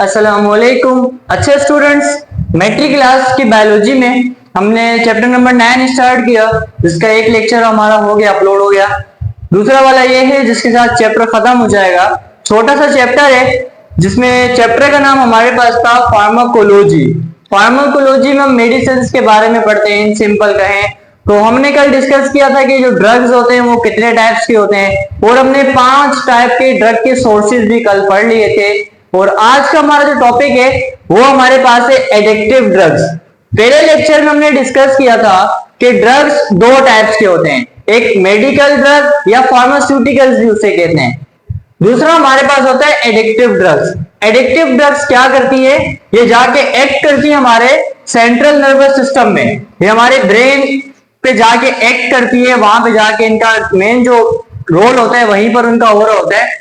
अस्सलाम वालेकुम। अच्छे स्टूडेंट्स, मैट्रिक क्लास की बायोलॉजी में हमने चैप्टर नंबर 9 स्टार्ट किया, जिसका एक लेक्चर हमारा हो गया, अपलोड हो गया। दूसरा वाला ये है जिसके साथ चैप्टर खत्म हो जाएगा। छोटा सा चैप्टर है जिसमें चैप्टर का नाम हमारे पास था फार्माकोलॉजी। फार्माकोलॉजी में हम मेडिसिन के बारे में पढ़ते हैं, सिंपल कहें तो। हमने कल डिस्कस किया था कि जो ड्रग्स होते हैं वो कितने टाइप्स के होते हैं, और हमने 5 टाइप के ड्रग के सोर्सेज भी कल पढ़ लिए थे। और आज का हमारा जो टॉपिक है वो हमारे पास है एडिक्टिव ड्रग्स। पहले लेक्चर में हमने डिस्कस किया था कि ड्रग्स 2 टाइप्स के होते हैं, एक मेडिकल ड्रग या फार्मास्यूटिकल्स भी उसे कहते हैं, दूसरा हमारे पास होता है एडिक्टिव ड्रग्स। एडिक्टिव ड्रग्स क्या करती है, ये जाके एक्ट करती है हमारे सेंट्रल नर्वस सिस्टम में, ये हमारे ब्रेन पे जाके एक्ट करती है, वहां पे जाके इनका मेन जो रोल होता है वहीं पर उनका हो रहा होता है।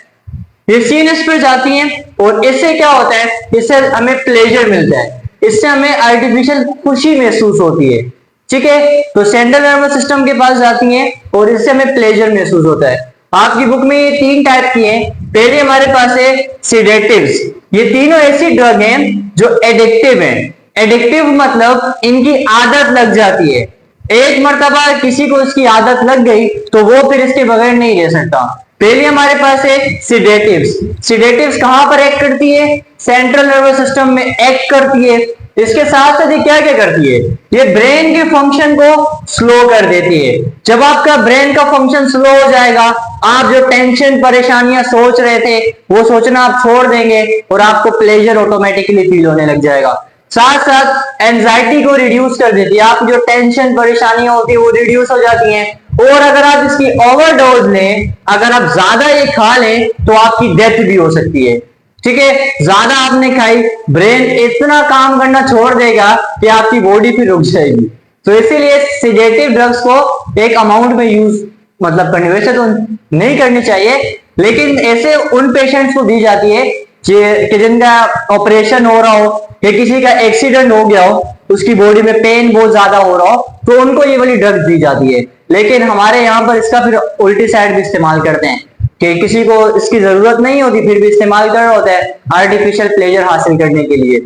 ये सीनस पे जाती हैं और इससे क्या होता है, इससे हमें प्लेजर मिलता है, इससे हमें आर्टिफिशियल खुशी महसूस होती है। ठीक है, तो सेंट्रल नर्वस सिस्टम के पास जाती हैं और इससे हमें प्लेजर महसूस होता है। आपकी बुक में ये 3 टाइप की हैं। पहले हमारे पास है सिडेटिव्स। ये तीनों ऐसी ड्रग हैं जो एडिक्टिव हैं। एडिक्टिव मतलब इनकी आदत लग जाती है, एक मर्तबा किसी को इसकी आदत लग गई तो वो फिर इसके बगैर नहीं रह सकता। पहले हमारे पास है सिडेटिव्स। सिडेटिव्स कहां पर एक्ट करती है, सेंट्रल नर्वस सिस्टम में एक्ट करती है। इसके साथ साथ ये क्या क्या करती है, ये ब्रेन के फंक्शन को स्लो कर देती है। जब आपका ब्रेन का फंक्शन स्लो हो जाएगा, आप जो टेंशन परेशानियां सोच रहे थे वो सोचना आप छोड़ देंगे और आपको प्लेजर ऑटोमेटिकली फील होने लग जाएगा। साथ साथ एंजाइटी को रिड्यूस कर देती है, आप जो टेंशन परेशानियां होती है वो रिड्यूस हो जाती हैं। और अगर आप इसकी ओवरडोज लें, अगर आप ज्यादा ये खा लें तो आपकी डेथ भी हो सकती है। ठीक है, ज्यादा आपने खाई, ब्रेन इतना काम करना छोड़ देगा कि आपकी बॉडी फिर रुक जाएगी। तो इसीलिए सिडेटिव ड्रग्स को एक अमाउंट में यूज मतलब करनी, वैसे तो नहीं करनी चाहिए, लेकिन ऐसे उन पेशेंट्स को दी जाती है कि जिनका ऑपरेशन हो रहा हो या किसी का एक्सीडेंट हो गया हो, उसकी बॉडी में पेन बहुत ज्यादा हो रहा हो, तो उनको ये वाली ड्रग्स दी जाती है। लेकिन हमारे यहाँ पर इसका फिर उल्टी साइड भी इस्तेमाल करते हैं कि किसी को इसकी जरूरत नहीं होती फिर भी इस्तेमाल कर रहा होता है आर्टिफिशियल प्लेजर हासिल करने के लिए।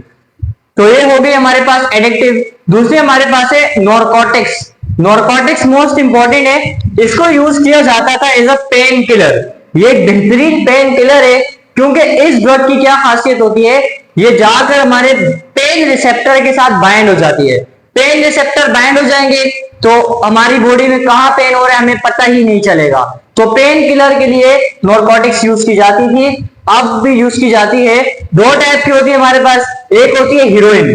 तो ये हो गई हमारे पास एडिक्टिव। दूसरी हमारे पास है नॉर्कोटिक्स। नॉर्कोटिक्स मोस्ट इंपॉर्टेंट है, इसको यूज किया जाता था एज अ पेन किलर। ये एक बेहतरीन पेन किलर है क्योंकि इस ड्रग की क्या खासियत होती है, ये जाकर हमारे पेन रिसेप्टर के साथ बाइंड हो जाती है। पेन रिसेप्टर बाइंड हो जाएंगे तो हमारी बॉडी में कहां पेन हो रहा है हमें पता ही नहीं चलेगा। तो पेन किलर के लिए नॉर्कोटिक्स यूज की जाती थी, अब भी यूज की जाती है। 2 टाइप की होती है हमारे पास, एक होती है हीरोइन।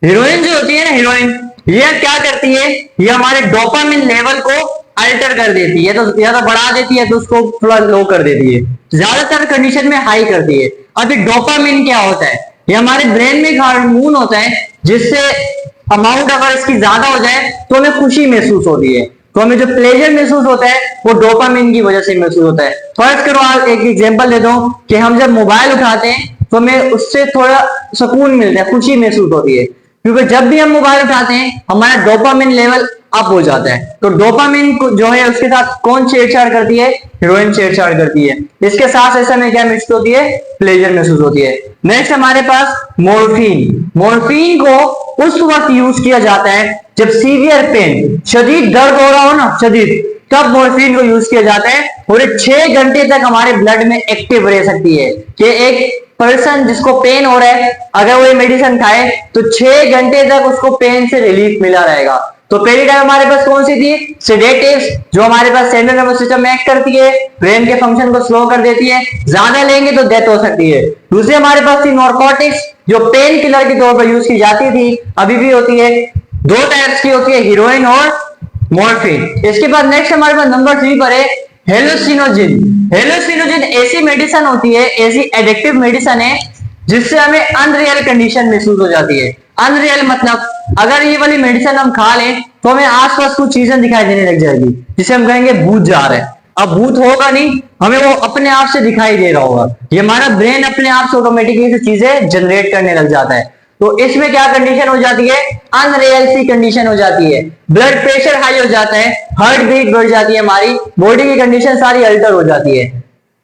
हीरोइन जो होती है ना, हीरोइन ये क्या करती है, ये हमारे डोपामिन लेवल को अल्टर कर देती है, तो या तो बढ़ा देती है तो उसको थोड़ा लो कर देती है, ज्यादातर कंडीशन में हाई करती है। अभी डोपामिन क्या होता है, ये हमारे ब्रेन में एक हार्मोन होता है जिससे अमाउंट अगर इसकी ज्यादा हो जाए तो हमें खुशी महसूस होती है, तो हमें जो प्लेजर महसूस होता है वो डोपामिन की वजह से महसूस होता है। फर्ज करो, आप एक एग्जांपल दे दो कि हम जब मोबाइल उठाते हैं तो हमें उससे थोड़ा सुकून मिलता है, खुशी महसूस होती है, क्योंकि जब भी हम मोबाइल उठाते हैं हमारा डोपामिन लेवल अप हो जाता है। तो डोपामिन को जो है उसके साथ कौन छेड़छाड़ करती है, हीरोइन छेड़छाड़ करती है। इसके साथ ऐसा में क्या महसूस होती है, प्लेजर महसूस होती है। नेक्स्ट हमारे पास मोर्फिन। मोर्फिन को उस वक्त यूज किया जाता है जब सीवियर पेन, शदीद दर्द हो रहा हो ना, शदीद, तब मोर्फिन को यूज किया जाता है। और 6 घंटे तक हमारे ब्लड में एक्टिव रह सकती है कि एक पर्सन जिसको पेन हो रहा है अगर वो ये मेडिसिन खाए तो 6 घंटे तक उसको पेन से रिलीफ मिला रहेगा। तो पहली टाइप हमारे पास कौन सी थी, सेडेटिव्स, जो हमारे पास सेंट्रल नर्वस सिस्टम में एक्ट करती है, ब्रेन के फंक्शन को स्लो कर देती है, ज्यादा लेंगे तो डेथ हो सकती है। दूसरी हमारे पास थी नॉर्कोटिक्स, जो पेन किलर के तौर पर यूज की जाती थी, अभी भी होती है। 2 टाइप्स की होती है, हीरोइन और मॉर्फिन। इसके बाद नेक्स्ट हमारे पास नंबर 3 पर है हेलुसिनोजिन। हेलुसिनोजिन ऐसी मेडिसिन होती है, ऐसी एडिक्टिव मेडिसिन है जिससे हमें अनरियल कंडीशन महसूस हो जाती है। अनरियल मतलब अगर ये वाली मेडिसिन हम खा लें तो हमें आसपास कुछ चीजें दिखाई देने लग जाएगी, जिसे हम कहेंगे भूत जा रहे हैं। अब भूत होगा नहीं, हमें वो अपने आप से दिखाई दे रहा होगा, ये हमारा ब्रेन अपने आप से ऑटोमेटिकली चीजें जनरेट करने लग जाता है। तो इसमें क्या कंडीशन हो जाती है, अनरियल सी कंडीशन हो जाती है, ब्लड प्रेशर हाई हो जाता है, हार्ट बीट बढ़ जाती है, हमारी बॉडी की कंडीशन सारी अल्टर हो जाती है।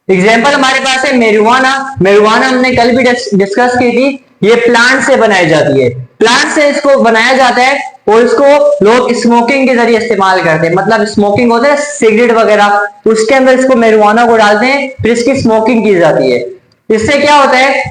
एग्जाम्पल हमारे पास है मेरिजुआना। मेरिजुआना हमने कल भी डिस्कस की थी। ये प्लांट से बनाई जाती है, प्लांट से इसको बनाया जाता है और इसको लोग स्मोकिंग के जरिए इस्तेमाल करते हैं। मतलब स्मोकिंग होता है सिगरेट वगैरह, उसके अंदर इसको मेरिजुआना को डालते हैं, फिर इसकी स्मोकिंग की जाती है। इससे क्या होता है,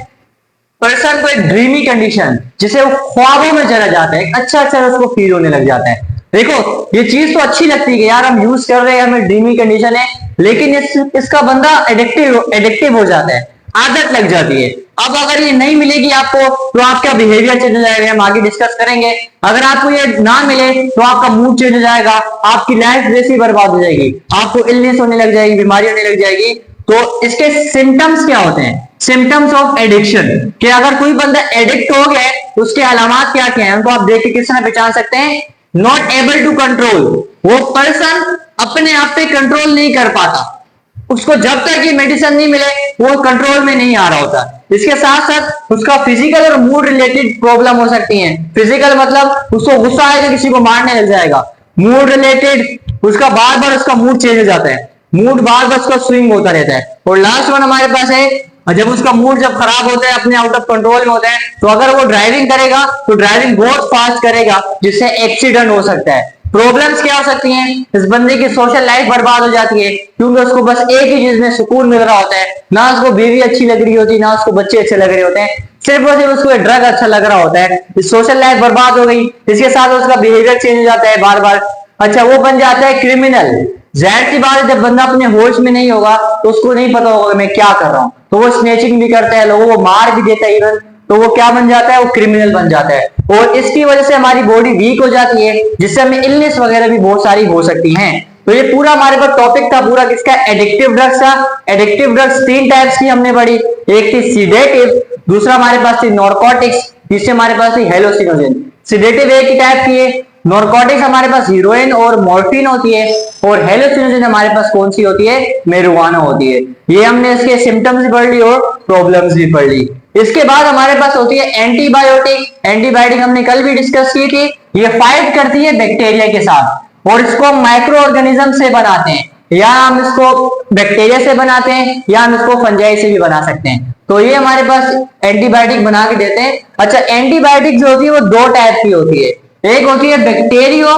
पर्सन को एक ड्रीमी कंडीशन, जिसे वो ख्वाबों में चला जाता है, अच्छा अच्छा उसको फील होने लग जाता है। देखो ये चीज तो अच्छी लगती है कि यार हम यूज कर रहे हैं, हमें ड्रीमी कंडीशन है, लेकिन इसका बंदा एडिक्टिव हो जाता है, आदत लग जाती है। अब अगर ये नहीं मिलेगी आपको तो आपका बिहेवियर चेंज हो जाएगा, हम आगे डिस्कस करेंगे। अगर आपको ये ना मिले तो आपका मूड चेंज हो जाएगा, आपकी लाइफ जैसी बर्बाद हो जाएगी, आपको इलनेस होने लग जाएगी, बीमारी होने लग जाएगी। तो इसके सिम्टम्स क्या होते हैं, सिम्टम्स ऑफ एडिक्शन, कि अगर कोई बंदा एडिक्ट हो गया है तो उसके अलामत क्या क्या है, उनको आप देख के किस तरह पहचान सकते हैं। नॉट एबल टू कंट्रोल, वो पर्सन अपने आप पे कंट्रोल नहीं कर पाता, उसको जब तक ये मेडिसिन नहीं मिले वो कंट्रोल में नहीं आ रहा होता। इसके साथ साथ उसका फिजिकल और मूड रिलेटेड प्रॉब्लम हो सकती है। फिजिकल मतलब उसको गुस्सा आएगा, किसी को मारने लग जाएगा। मूड रिलेटेड उसका बार बार उसका मूड चेंज हो जाता है, मूड बार बार उसका स्विंग होता रहता है। और लास्ट वन हमारे पास है, जब उसका मूड जब खराब होता है, अपने आउट ऑफ कंट्रोल में होता है, तो अगर वो ड्राइविंग करेगा तो ड्राइविंग बहुत फास्ट करेगा, जिससे एक्सीडेंट हो सकता है। प्रॉब्लम्स क्या हो सकती हैं, इस बंदे की सोशल लाइफ बर्बाद हो जाती है, क्योंकि उसको बस एक ही चीज में सुकून मिल रहा होता है, ना उसको बीवी अच्छी लग रही होती, ना उसको बच्चे अच्छे लग रहे होते हैं, सिर्फ और सिर्फ उसको ड्रग अच्छा लग रहा होता है। सोशल लाइफ बर्बाद हो गई, इसके साथ उसका बिहेवियर चेंज हो जाता है बार बार। अच्छा वो बन जाता है क्रिमिनल। जाहिर सी बात है, जब बंदा अपने होश में नहीं होगा तो उसको नहीं पता होगा मैं क्या कर रहा हूँ, तो वो स्नेचिंग भी करता है, लोगों को मार भी देता है इवन, तो वो क्या बन जाता है, वो क्रिमिनल बन जाता है। और इसकी वजह से हमारी बॉडी वीक हो जाती है, जिससे हमें इलनेस वगैरह भी बहुत सारी हो सकती हैं। तो ये पूरा हमारे पास टॉपिक था पूरा किसका, एडिक्टिव ड्रग्स का। एडिक्टिव ड्रग्स तीन टाइप्स की हमने पढ़ी, एक थी सीडेटिव, दूसरा हमारे पास थी नॉर्कोटिक्स, तीसरे हमारे पास थी हेलोसिनोजन। सीडेटिव एक ही टाइप की है, नॉर्कोटिक्स हमारे पास हीरोइन और मॉर्फिन होती है, और हेलोसिनोजन हमारे पास कौन सी होती है, मेरिजुआना होती है। ये हमने इसके सिम्टम्स भी पढ़ ली और प्रॉब्लम्स भी पढ़ ली। इसके बाद हमारे पास होती है एंटीबायोटिक। एंटीबायोटिक हमने कल भी डिस्कस की थी, ये फाइट करती है बैक्टीरिया के साथ, और इसको माइक्रो ऑर्गेनिज्म से बनाते हैं, या हम इसको बैक्टीरिया से बनाते हैं, या हम इसको फंजाई से भी बना सकते हैं। तो ये हमारे पास एंटीबायोटिक बना के देते हैं। अच्छा एंटीबायोटिक जो होती है वो दो टाइप की होती है, एक होती है बैक्टीरियो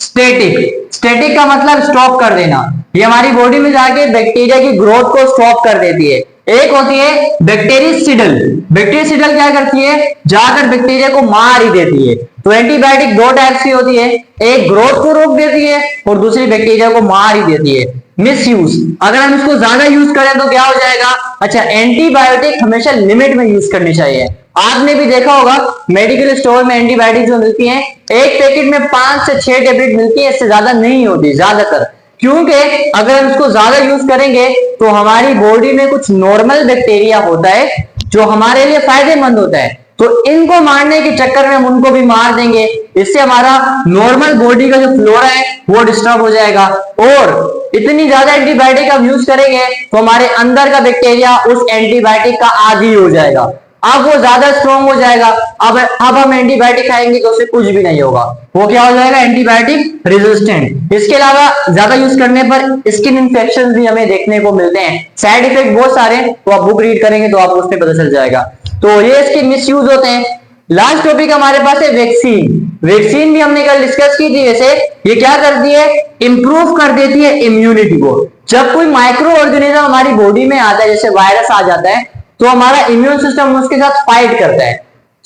स्टेटिक। स्टेटिक का मतलब स्टॉप कर देना, ये हमारी बॉडी में जाके बैक्टीरिया की ग्रोथ को स्टॉप कर देती है। एक होती है बैक्टीरियसिडल। बैक्टीरियसिडल क्या करती है, जाकर बैक्टीरिया को मार ही देती है। तो एंटीबायोटिक दो टाइप्स की होती है, एक ग्रोथ को रोक देती है और दूसरी बैक्टीरिया को मार ही देती है। मिस यूज, अगर हम इसको ज्यादा यूज करें तो क्या हो जाएगा। अच्छा एंटीबायोटिक हमेशा लिमिट में यूज करनी चाहिए। आपने भी देखा होगा मेडिकल स्टोर में एंटीबायोटिक जो मिलती हैं, एक पैकेट में 5 से 6 टेबलेट मिलती है, इससे ज्यादा नहीं होती ज्यादातर, क्योंकि अगर हम इसको ज्यादा यूज करेंगे तो हमारी बॉडी में कुछ नॉर्मल बैक्टीरिया होता है जो हमारे लिए फायदेमंद होता है, तो इनको मारने के चक्कर में हम उनको भी मार देंगे, इससे हमारा नॉर्मल बॉडी का जो फ्लोरा है वो डिस्टर्ब हो जाएगा। और इतनी ज्यादा एंटीबायोटिक हम यूज करेंगे तो हमारे अंदर का बैक्टीरिया उस एंटीबायोटिक का आदी हो जाएगा, अब वो ज्यादा स्ट्रॉन्ग हो जाएगा। अब हम एंटीबायोटिक खाएंगे तो उससे कुछ भी नहीं होगा, वो क्या हो जाएगा, एंटीबायोटिक रेजिस्टेंट। इसके अलावा ज्यादा यूज करने पर स्किन इन्फेक्शन भी हमें देखने को मिलते हैं, साइड इफेक्ट बहुत सारे, तो आप बुक रीड करेंगे तो आपको उसमें पता चल जाएगा। तो ये इसके मिस यूज होते हैं। लास्ट टॉपिक हमारे पास है वैक्सीन। वैक्सीन भी हमने कल डिस्कस की थी। वैसे ये क्या करती है, इंप्रूव कर देती है इम्यूनिटी को। जब कोई माइक्रो ऑर्गेनिज्म हमारी बॉडी में आता है, जैसे वायरस आ जाता है, तो हमारा इम्यून सिस्टम उसके साथ फाइट करता है।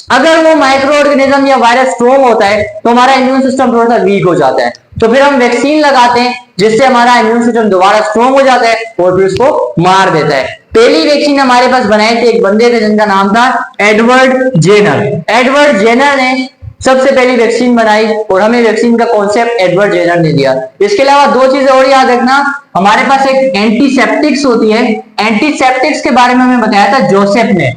अगर वो माइक्रो ऑर्गेनिज्म या वायरस स्ट्रॉन्ग होता है तो हमारा इम्यून सिस्टम थोड़ा सा वीक हो जाता है, तो फिर हम वैक्सीन लगाते हैं जिससे हमारा इम्यून सिस्टम दोबारा स्ट्रॉन्ग हो जाता है और फिर उसको मार देता है। पहली वैक्सीन हमारे पास बनाई थी एक बंदे थे जिनका नाम था एडवर्ड जेनर। एडवर्ड जेनर ने सबसे पहली वैक्सीन बनाई और हमें वैक्सीन का कॉन्सेप्ट एडवर्ड जेनर ने दिया। इसके अलावा दो चीजें और याद रखना, हमारे पास एक एंटीसेप्टिक्स होती है। एंटीसेप्टिक्स के बारे में हमें बताया था जोसेफ ने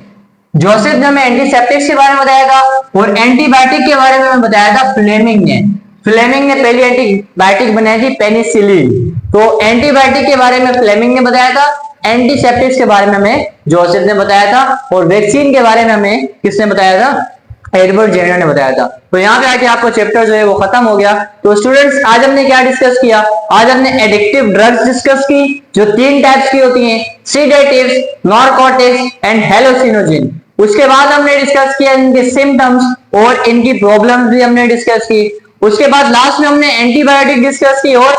हमें एंटीसेप्टिक्स के बारे में बताया था, और एंटीबायोटिक के बारे में हमें बताया था फ्लेमिंग ने। फ्लेमिंग ने पहली एंटीबायोटिक बनाई थी पेनिसिलिन। तो एंटीबायोटिक के बारे में फ्लेमिंग ने बताया था, एंटीसेप्टिक्स के बारे में हमें जोसेफ ने बताया था, और वैक्सीन के बारे में हमें किसने बताया था, एडवर्ड जेनर ने बताया था। तो यहाँ पे आके आपको चैप्टर जो है वो खत्म हो गया। तो स्टूडेंट्स आज हमने क्या डिस्कस किया, आज हमने एडिक्टिव ड्रग्स डिस्कस की जो 3 टाइप्स की होती हैं, सीडेटिव्स, नारकोटिक्स एंड हेलोसिनोजिन। उसके बाद हमने डिस्कस किया इनके सिम्टम्स और इनकी प्रॉब्लम्स भी हमने डिस्कस की। उसके बाद लास्ट में हमने एंटीबायोटिक डिस्कस की और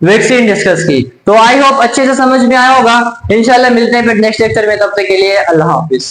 वैक्सीन डिस्कस की। तो आई होप अच्छे से समझ में आया होगा। इंशाल्लाह मिलते हैं फिर नेक्स्ट लेक्चर में, तब तक के लिए अल्लाह हाफिज।